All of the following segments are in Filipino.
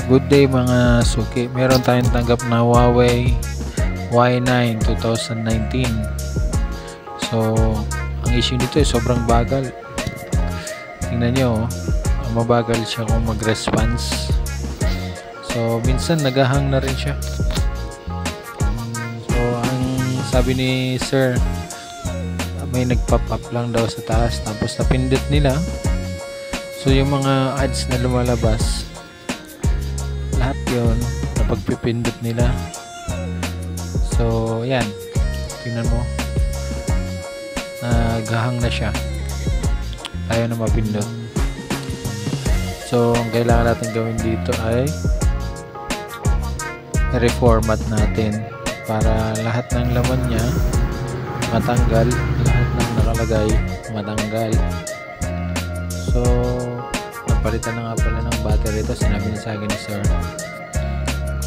Good day mga suki. Meron tayong tanggap na Huawei Y9 2019. So, ang issue nito ay sobrang bagal. Tingnan nyo, mabagal siya kung mag-response. So, minsan nagahang na rin siya. So, ang sabi ni sir, may nag-pop up lang daw sa taas. Tapos napindot nila. So, yung mga ads na lumalabas, lahat yon na pagpipindot nila. So yan, tingnan mo, naghahang na siya, ayaw na mapindot. So ang kailangan natin gawin dito ay reformat natin para lahat ng laman niya matanggal, lahat ng nakalagay matanggal. So napalitan na nga pala ng battery ito, sinabi niya sa akin ni sir.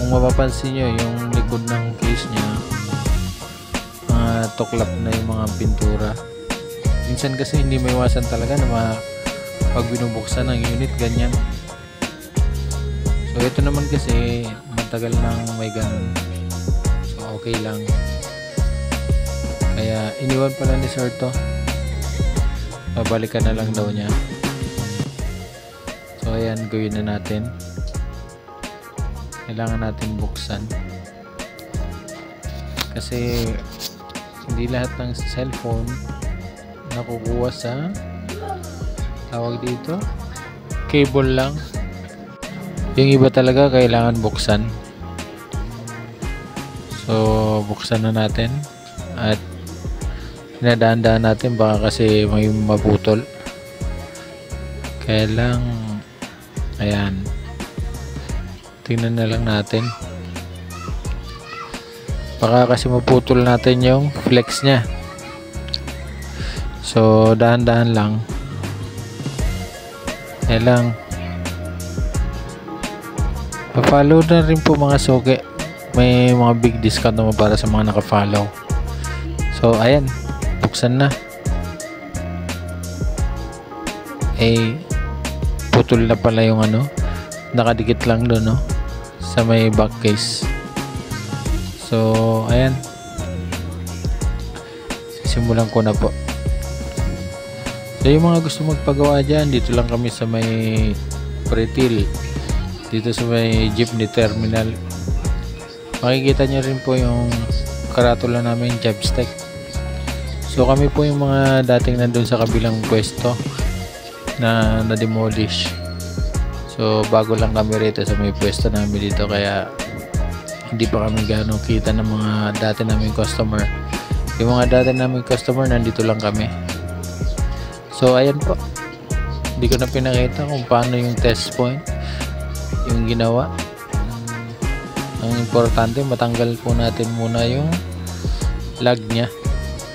Kung mapapansin nyo, yung likod ng case niya, tuklap na yung mga pintura. Minsan kasi hindi maiwasan talaga na pag binubuksan ng unit ganyan. So ito naman kasi matagal nang may ganun, so okay lang. Kaya iniwan pala ni sir to, babalikan na lang daw niya. So ayan, gawin na natin. Kailangan natin buksan kasi hindi lahat ng cellphone nakukuha sa tawag dito, cable lang. Yung iba talaga kailangan buksan. So buksan na natin at dinadaan-daan natin, baka kasi may maputol. Kaya lang, ayan, tingnan na lang natin, baka kasi maputol natin yung flex nya. So dahan-dahan lang. Kaya lang, pa-follow na rin po mga suki, may mga big discount naman para sa mga naka-follow. So ayan, buksan na. Putol na pala yung nakadikit lang doon, no, sa may back case. So ayan, sisimulan ko na po. So yung mga gusto magpagawa dyan, dito lang kami sa may Pretil, dito sa may jeepney terminal. Makikita nyo rin po yung karatula namin, Jobstack. So kami po yung mga dating nandun sa kabilang pwesto na na-demolish. So bago lang kami rito sa may pwesto namin dito, kaya hindi pa kami gano'ng kita ng mga dati naming customer. Yung mga dati naming customer, nandito lang kami. So ayan po, hindi ko na pinakita kung paano yung test point yung ginawa. Ang importante, matanggal po natin muna yung lag nya,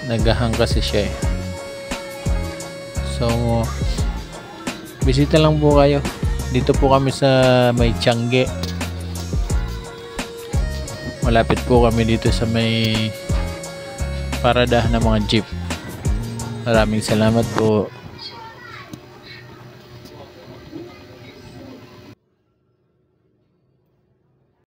naghahang kasi siya So bisita lang po kayo, dito po kami sa may Tiangge. Malapit po kami dito sa may paradahan ng mga jeep. Maraming salamat po.